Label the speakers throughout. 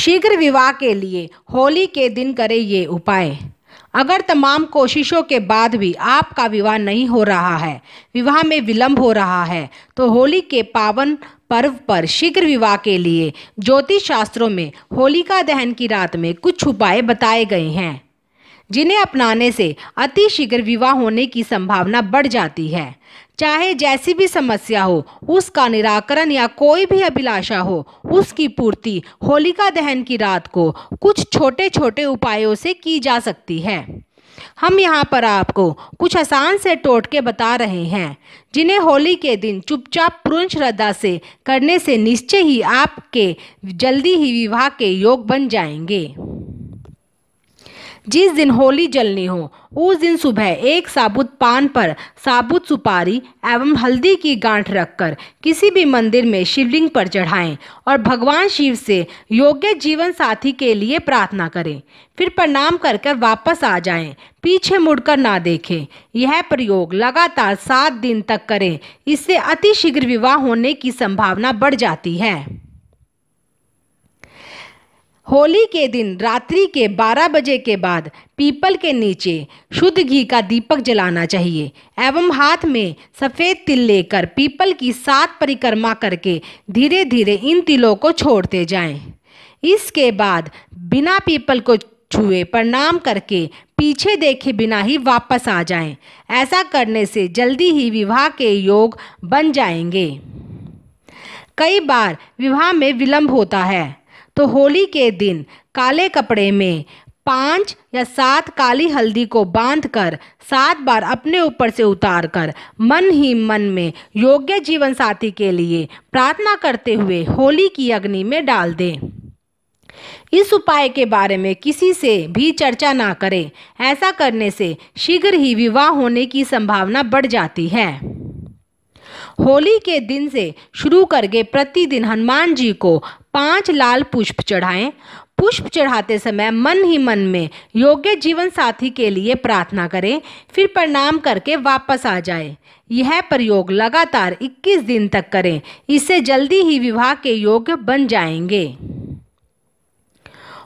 Speaker 1: शीघ्र विवाह के लिए होली के दिन करें ये उपाय। अगर तमाम कोशिशों के बाद भी आपका विवाह नहीं हो रहा है, विवाह में विलंब हो रहा है, तो होली के पावन पर्व पर शीघ्र विवाह के लिए ज्योतिष शास्त्रों में होलिका दहन की रात में कुछ उपाय बताए गए हैं, जिन्हें अपनाने से अति शीघ्र विवाह होने की संभावना बढ़ जाती है। चाहे जैसी भी समस्या हो, उसका निराकरण या कोई भी अभिलाषा हो, उसकी पूर्ति होलिका दहन की रात को कुछ छोटे छोटे उपायों से की जा सकती है। हम यहाँ पर आपको कुछ आसान से टोटके बता रहे हैं, जिन्हें होली के दिन चुपचाप पूर्ण श्रद्धा से करने से निश्चय ही आपके जल्दी ही विवाह के योग बन जाएंगे। जिस दिन होली जलनी हो उस दिन सुबह एक साबुत पान पर साबुत सुपारी एवं हल्दी की गांठ रखकर किसी भी मंदिर में शिवलिंग पर चढ़ाएं और भगवान शिव से योग्य जीवन साथी के लिए प्रार्थना करें। फिर प्रणाम कर वापस आ जाएं, पीछे मुड़कर ना देखें। यह प्रयोग लगातार 7 दिन तक करें, इससे अति शीघ्र विवाह होने की संभावना बढ़ जाती है। होली के दिन रात्रि के 12 बजे के बाद पीपल के नीचे शुद्ध घी का दीपक जलाना चाहिए एवं हाथ में सफ़ेद तिल लेकर पीपल की 7 परिक्रमा करके धीरे धीरे इन तिलों को छोड़ते जाएं। इसके बाद बिना पीपल को छुए प्रणाम करके पीछे देखे बिना ही वापस आ जाएं। ऐसा करने से जल्दी ही विवाह के योग बन जाएंगे। कई बार विवाह में विलंब होता है, तो होली के दिन काले कपड़े में 5 या 7 काली हल्दी को बांधकर 7 बार अपने ऊपर से उतारकर मन ही मन में योग्य जीवन साथी के लिए प्रार्थना करते हुए होली की अग्नि में डाल दें। इस उपाय के बारे में किसी से भी चर्चा ना करें। ऐसा करने से शीघ्र ही विवाह होने की संभावना बढ़ जाती है। होली के दिन से शुरू करके प्रतिदिन हनुमान जी को 5 लाल पुष्प चढ़ाएं। पुष्प चढ़ाते समय मन ही मन में योग्य जीवन साथी के लिए प्रार्थना करें, फिर प्रणाम करके वापस आ जाएं। यह प्रयोग लगातार 21 दिन तक करें, इससे जल्दी ही विवाह के योग्य बन जाएंगे।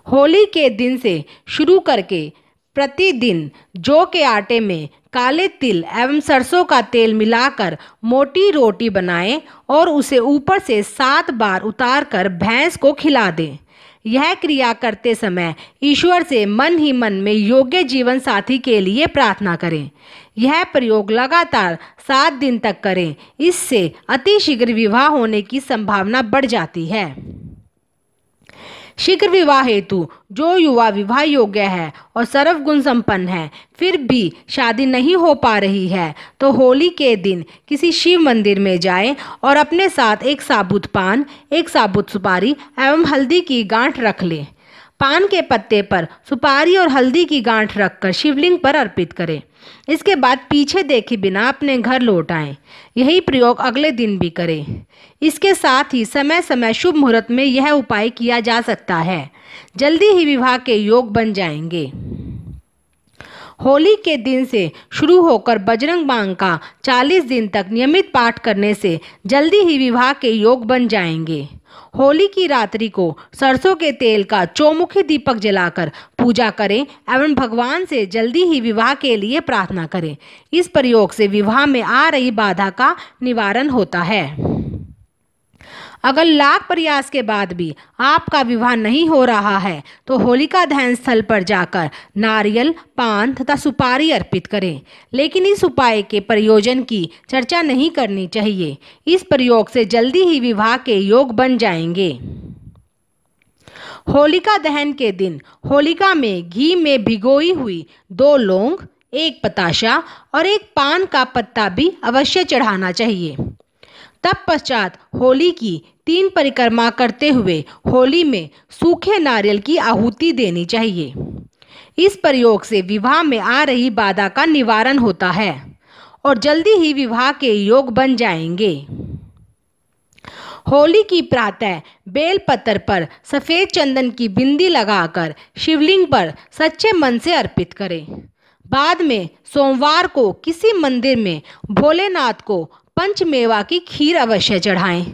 Speaker 1: होली के दिन से शुरू करके प्रतिदिन जौ के आटे में काले तिल एवं सरसों का तेल मिलाकर मोटी रोटी बनाएं और उसे ऊपर से 7 बार उतारकर भैंस को खिला दें। यह क्रिया करते समय ईश्वर से मन ही मन में योग्य जीवन साथी के लिए प्रार्थना करें। यह प्रयोग लगातार 7 दिन तक करें, इससे अति शीघ्र विवाह होने की संभावना बढ़ जाती है। शीघ्र विवाह हेतु जो युवा विवाह योग्य है और सर्वगुण संपन्न है, फिर भी शादी नहीं हो पा रही है, तो होली के दिन किसी शिव मंदिर में जाएं और अपने साथ एक साबुत पान, एक साबुत सुपारी एवं हल्दी की गांठ रख लें। पान के पत्ते पर सुपारी और हल्दी की गांठ रखकर शिवलिंग पर अर्पित करें। इसके बाद पीछे देखे बिना अपने घर लौट आएं। यही प्रयोग अगले दिन भी करें। इसके साथ ही समय समय शुभ मुहूर्त में यह उपाय किया जा सकता है। जल्दी ही विवाह के योग बन जाएंगे। होली के दिन से शुरू होकर बजरंग बाण का 40 दिन तक नियमित पाठ करने से जल्दी ही विवाह के योग बन जाएंगे। होली की रात्रि को सरसों के तेल का चौमुखी दीपक जलाकर पूजा करें एवं भगवान से जल्दी ही विवाह के लिए प्रार्थना करें। इस प्रयोग से विवाह में आ रही बाधा का निवारण होता है। अगर लाख प्रयास के बाद भी आपका विवाह नहीं हो रहा है, तो होलिका दहन स्थल पर जाकर नारियल, पान तथा सुपारी अर्पित करें। लेकिन इस उपाय के प्रयोजन की चर्चा नहीं करनी चाहिए। इस प्रयोग से जल्दी ही विवाह के योग बन जाएंगे। होलिका दहन के दिन होलिका में घी में भिगोई हुई 2 लौंग, 1 पताशा और 1 पान का पत्ता भी अवश्य चढ़ाना चाहिए। तत्पश्चात होली की 3 परिक्रमा करते हुए होली में सूखे नारियल की आहुति देनी चाहिए। इस प्रयोग से विवाह में आ रही बाधा का निवारण होता है और जल्दी ही विवाह के योग बन जाएंगे। होली की प्रातः बेल पत्र पर सफ़ेद चंदन की बिंदी लगाकर शिवलिंग पर सच्चे मन से अर्पित करें। बाद में सोमवार को किसी मंदिर में भोलेनाथ को पंचमेवा की खीर अवश्य चढ़ाएं।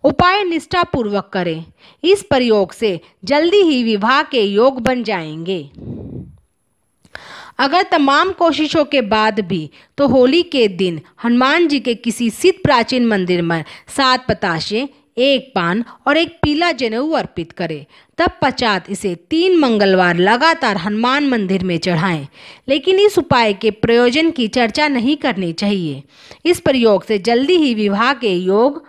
Speaker 1: उपाय निष्ठापूर्वक करें। इस प्रयोग से जल्दी ही विवाह के योग बन जाएंगे। अगर तमाम कोशिशों के बाद भी तो होली के दिन हनुमान जी के किसी सिद्ध प्राचीन मंदिर में 7 बताशे, 1 पान और 1 पीला जनेऊ अर्पित करें। तत्पश्चात इसे 3 मंगलवार लगातार हनुमान मंदिर में चढ़ाएं। लेकिन इस उपाय के प्रयोजन की चर्चा नहीं करनी चाहिए। इस प्रयोग से जल्दी ही विवाह के योग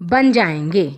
Speaker 1: बन जाएंगे।